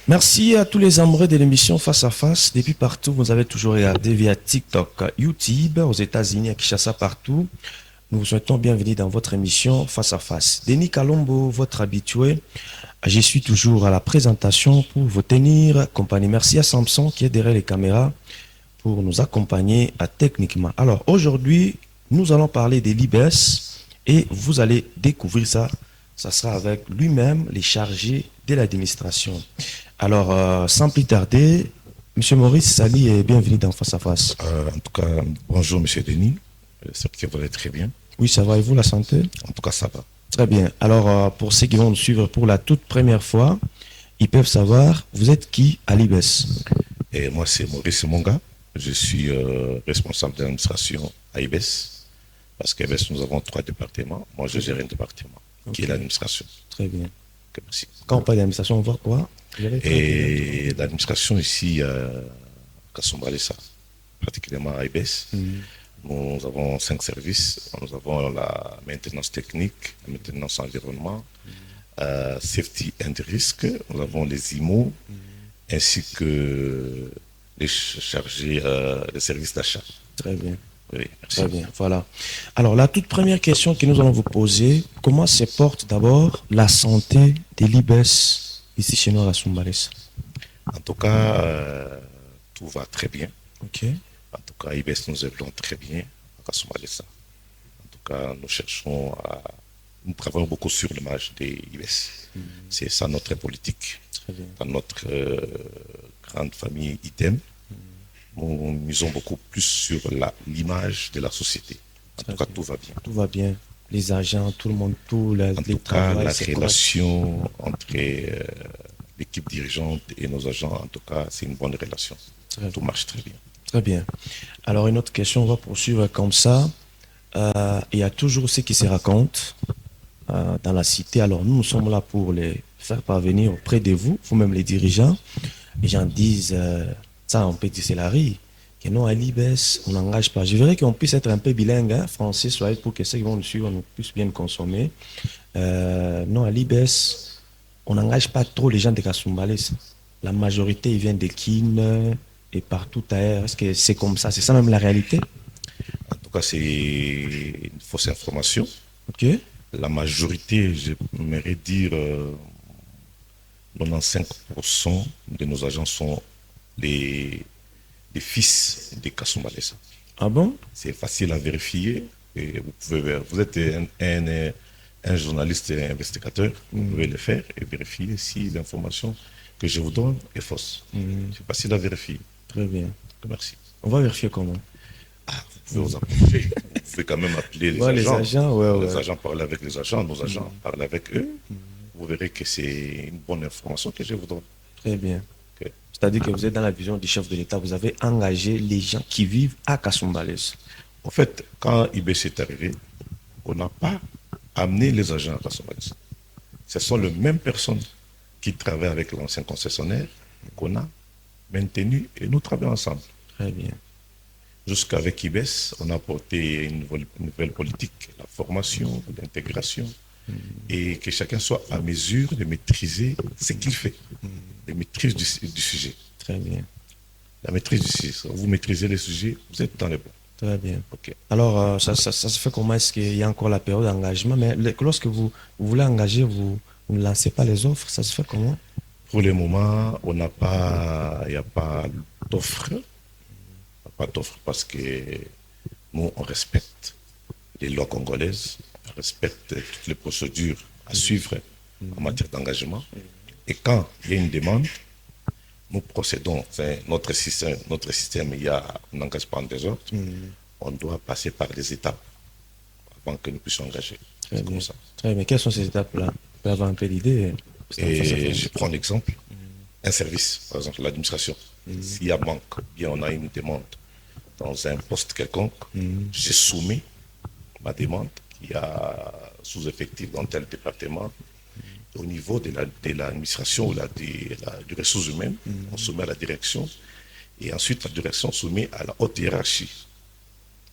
Merci à tous les amoureux de l'émission Face à Face. Depuis partout, vous avez toujours regardé via TikTok, YouTube, aux États-Unis, à Kinshasa, partout. Nous vous souhaitons bienvenue dans votre émission Face à Face. Denis Kalombo, votre habitué. Je suis toujours à la présentation pour vous tenir compagnie. Merci à Samson qui est derrière les caméras pour nous accompagner techniquement. Alors aujourd'hui, nous allons parler de l'IBS et vous allez découvrir ça. Ça sera avec lui-même, les chargés de l'administration. Alors, sans plus tarder, Monsieur Maurice Sali est bienvenu dans Face à Face. En tout cas, bonjour Monsieur Denis. J'espère que vous allez très bien. Oui, ça va et vous, la santé? En tout cas, ça va. Très bien. Alors, pour ceux qui vont nous suivre pour la toute première fois, ils peuvent savoir, vous êtes qui à l'IBS? Et moi, c'est Maurice Monga. Je suis responsable d'administration à IBS. Parce qu'à IBS, nous avons 3 départements. Moi, je gère un département qui est l'administration. Très bien. Okay, merci. Quand on parle d'administration, on voit quoi? Et l'administration ici à Kasumbalesa, particulièrement à IBS, nous avons 5 services. Nous avons la maintenance technique, la maintenance environnement, safety and risk. Nous avons les IMO, ainsi que les chargés des services d'achat. Très bien. Oui, merci. Très bien, voilà. Alors, la toute première question que nous allons vous poser, comment se porte d'abord la santé de l'IBS ici chez nous à Kasumbalesa? En tout cas, tout va très bien. Ok. En tout cas, IBS, nous évoluons très bien à Kasumbalesa. En tout cas, nous travaillons beaucoup sur l'image des IBS. C'est ça notre politique. Très bien. Dans notre grande famille ITEM, nous misons beaucoup plus sur l'image de la société. En tout cas, tout va bien. Tout va bien. Les agents, tout le monde, tout En les tout cas, travail, la c'est relation entre l'équipe dirigeante et nos agents, en tout cas, c'est une bonne relation. Tout marche très bien. très bien. Alors, une autre question, on va poursuivre comme ça. Il y a toujours ce qui se raconte dans la cité. Alors, nous sommes là pour les faire parvenir auprès de vous, vous-même les dirigeants. Les gens disent, ça, on peut dire c'est la rue, que non, à l'IBS, on n'engage pas. Je verrais qu'on puisse être un peu bilingue, hein, français, soit pour que ceux qui vont nous suivre nous puissent bien consommer. Non, à l'IBS, on n'engage pas trop les gens de Kasumbalesa. La majorité, ils viennent de Kin et partout ailleurs. Est-ce que c'est comme ça? C'est ça même la réalité? En tout cas, c'est une fausse information. Ok. La majorité, j'aimerais dire 95% de nos agents sont les fils de Kasumbalesa. Ah bon? C'est facile à vérifier. Et vous êtes un journaliste et investigateur, vous pouvez le faire et vérifier si l'information que je vous donne est fausse. C'est facile à vérifier. Très bien. Merci. On va vérifier comment? Vous pouvez vous approcher. Vous pouvez quand même appeler les agents. Les agents, ouais. Les agents parlent avec les agents, nos agents parlent avec eux. Vous verrez que c'est une bonne information que je vous donne. Très bien. Okay. C'est-à-dire que vous êtes dans la vision du chef de l'État, vous avez engagé les gens qui vivent à Kasumbalesa. En fait, quand IBC est arrivé, on n'a pas amené les agents à Kasumbalesa. Ce sont les mêmes personnes qui travaillent avec l'ancien concessionnaire qu'on a maintenu et nous travaillons ensemble. Très bien. Jusqu'avec IBS, on a apporté une nouvelle politique, la formation, l'intégration, et que chacun soit à mesure de maîtriser ce qu'il fait, la maîtrise du sujet. Très bien. La maîtrise du sujet. Vous maîtrisez le sujet, vous êtes dans les bons. Très bien. Okay. Alors, ça se fait comment? Est-ce qu'il y a encore la période d'engagement? Mais lorsque vous voulez engager, vous ne lancez pas les offres, ça se fait comment? Pour le moment, il n'y a pas d'offre. Pas d'offre parce que nous, on respecte les lois congolaises, on respecte toutes les procédures à suivre en matière d'engagement. Et quand il y a une demande, nous procédons. Enfin, notre système, on n'engage pas en désordre. On doit passer par des étapes avant que nous puissions engager. C'est comme ça. Très bien. Quelles sont ces étapes-là? Vous pouvez avoir un peu d'idée. Et je prends l'exemple. Un service, par exemple l'administration. S'il y a manque, bien on a une demande dans un poste quelconque, je soumets ma demande qu'il y a sous-effectif dans tel département. Au niveau de l'administration ou des ressources humaines, on soumet à la direction et ensuite la direction soumet à la haute hiérarchie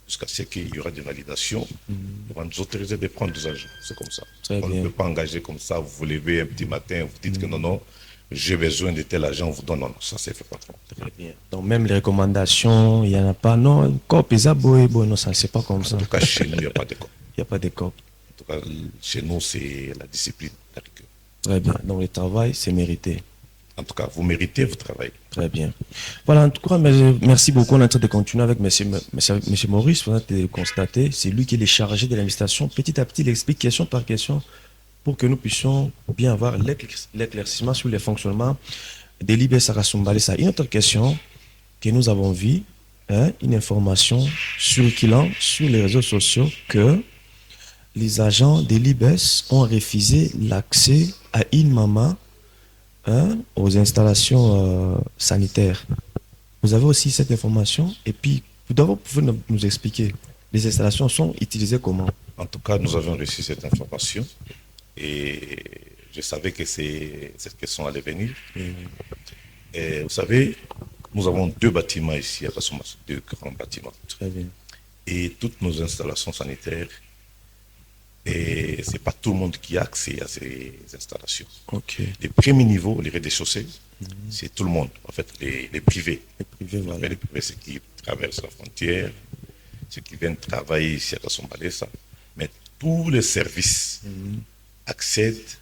jusqu'à ce qu'il y aura des validations pour nous autoriser de prendre des agents. C'est comme ça. On ne peut pas engager comme ça, vous vous levez un petit matin, vous dites que non, j'ai besoin de tel agent, on vous donne. Non, non, ça c'est fait patron. Très bien. Donc même les recommandations, il n'y en a pas. Non, COP, non, ça c'est pas comme ça. En tout cas, chez nous, il n'y a pas de COP. Il n'y a pas de COP. En tout cas, chez nous, c'est la discipline, la rigueur. Très bien. Donc le travail, c'est mérité. En tout cas, vous méritez votre travail. Très bien. Voilà, en tout cas, merci beaucoup. On est en train de continuer avec monsieur Maurice. Vous avez constaté, c'est lui qui est le chargé de l'administration. Petit à petit, il explique question par question pour que nous puissions bien avoir l'éclaircissement sur le fonctionnement de l'IBS Sarasumbalesa. Une autre question que nous avons vue, hein, une information circulant sur les réseaux sociaux que les agents de l'IBS ont refusé l'accès à une maman, hein, aux installations sanitaires. Vous avez aussi cette information et puis vous pouvez nous expliquer les installations sont utilisées comment? En tout cas, nous avons reçu cette information et je savais que cette question allait venir. Et vous savez, nous avons deux bâtiments ici à Kasumbalesa, deux grands bâtiments. Très bien. Et toutes nos installations sanitaires, et ce n'est pas tout le monde qui a accès à ces installations. Ok. Les premiers niveaux, les rez-de-chaussée, c'est tout le monde. En fait, les privés. Les privés, voilà. Les privés, c'est qui traversent la frontière, ceux qui viennent travailler ici à Kasumbalesa. Mais tous les services accèdent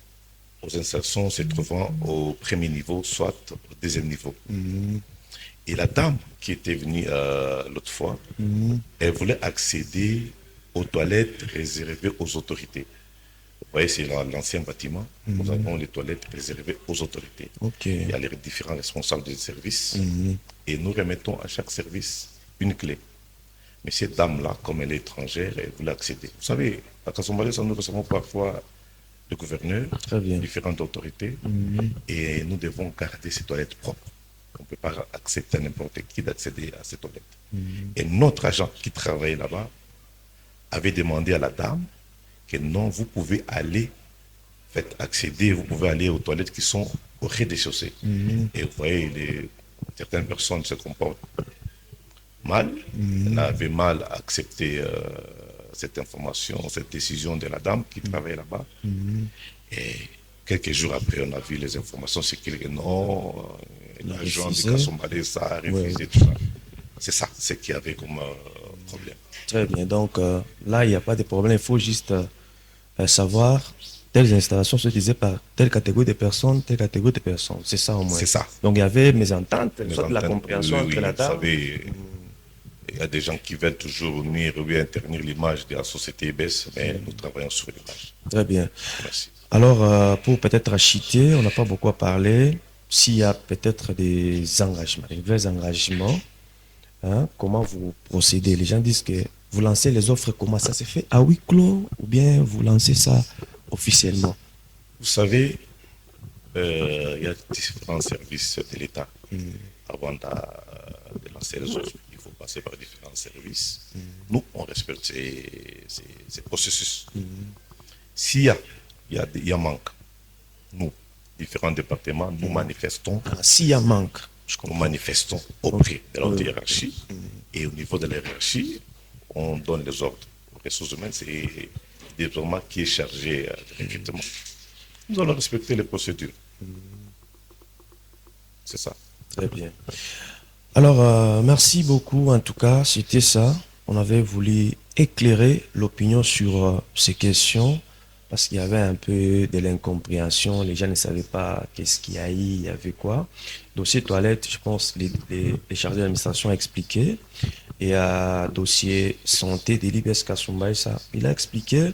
aux installations se trouvant au premier niveau, soit au deuxième niveau. Et la dame qui était venue l'autre fois, elle voulait accéder aux toilettes réservées aux autorités. Vous voyez, c'est l'ancien bâtiment. Nous avons les toilettes réservées aux autorités. Okay. Il y a les différents responsables des services et nous remettons à chaque service une clé. Mais cette dame-là, comme elle est étrangère, elle voulait accéder. Vous savez, à Kasumbalesa, nous recevons parfois le gouverneur, différentes autorités, et nous devons garder ces toilettes propres. On ne peut pas accepter à n'importe qui d'accéder à ces toilettes. Et notre agent qui travaillait là-bas avait demandé à la dame que non, vous pouvez aller, faites accéder, vous pouvez aller aux toilettes qui sont au rez-de-chaussée. Et vous voyez, certaines personnes se comportent mal, n'avaient mal à accepter cette information, cette décision de la dame qui travaille là-bas. Et quelques jours après, on a vu les informations, c'est que non, l'agent de Kasumbalesa a refusé tout ça. C'est ça, ce qu'il y avait comme problème. Très bien, donc là, il n'y a pas de problème, il faut juste savoir telles installations se disaient par telle catégorie de personnes, telle catégorie de personnes. C'est ça au moins. C'est ça. Donc il y avait mes ententes, la compréhension entre la dame. Vous savez, il y a des gens qui veulent toujours nuire ou bien ternir l'image de la société IBS, mais nous travaillons sur l'image. Très bien. Merci. Alors, pour peut-être acheter, on n'a pas beaucoup à parler. S'il y a peut-être des engagements, des vrais engagements, hein, comment vous procédez? Les gens disent que vous lancez les offres, comment ça se fait? À huis clos ou bien vous lancez ça officiellement? Vous savez, il y a différents services de l'État. Avant de lancer les offres, il faut passer par différents services. Nous, on respecte ces processus. S'il y a manque, nous, différents départements, nous manifestons. S'il y a manque, nous manifestons auprès de la hiérarchie. Et au niveau de la hiérarchie, on donne les ordres. Les ressources humaines, c'est le département qui est chargé de recrutement. Nous allons respecter les procédures. C'est ça. Très bien. Alors, merci beaucoup. En tout cas, c'était ça. On avait voulu éclairer l'opinion sur ces questions parce qu'il y avait un peu de l'incompréhension. Les gens ne savaient pas qu'est-ce qu'il y a eu, il y avait quoi. Dossier toilette, je pense, les chargés d'administration ont expliqué. Et dossier santé de l'IBS Kasumbalesa, il a expliqué.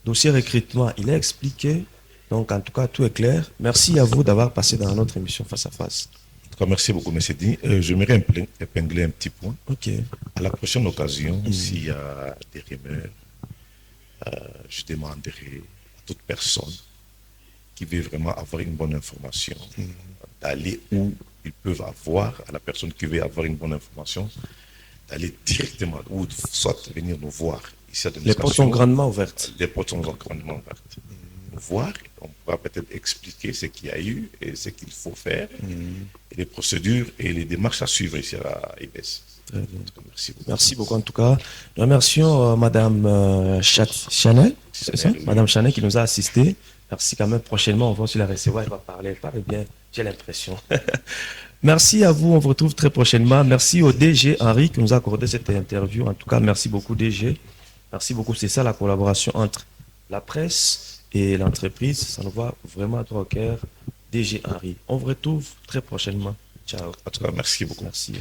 Dossier recrutement, il a expliqué. Donc, en tout cas, tout est clair. Merci à vous d'avoir passé dans notre émission Face à Face. Merci beaucoup, M. Dini. J'aimerais épingler un petit point. Ok. À la prochaine occasion, s'il y a des rumeurs, je demanderai à toute personne qui veut vraiment avoir une bonne information d'aller où ils peuvent avoir, à la personne qui veut avoir une bonne information, d'aller directement, ou soit venir nous voir. Ici à les portes sont grandement ouvertes. Les portes sont grandement ouvertes. Nous voir, on pourra peut-être expliquer ce qu'il y a eu et ce qu'il faut faire, et les procédures et les démarches à suivre ici à IBS. Merci beaucoup. Merci beaucoup en tout cas. Nous remercions Madame Chanel, c'est ça? Madame Chanel qui nous a assisté Merci quand même. Prochainement, on va aussi la recevoir. Elle va parler. Elle parle bien, j'ai l'impression. Merci à vous. On vous retrouve très prochainement. Merci au DG Henri qui nous a accordé cette interview. En tout cas, merci beaucoup, DG. Merci beaucoup. C'est ça la collaboration entre la presse et l'entreprise. Ça nous va vraiment droit au cœur. DG Henri. On vous retrouve très prochainement. Ciao. En tout cas, merci beaucoup. Merci.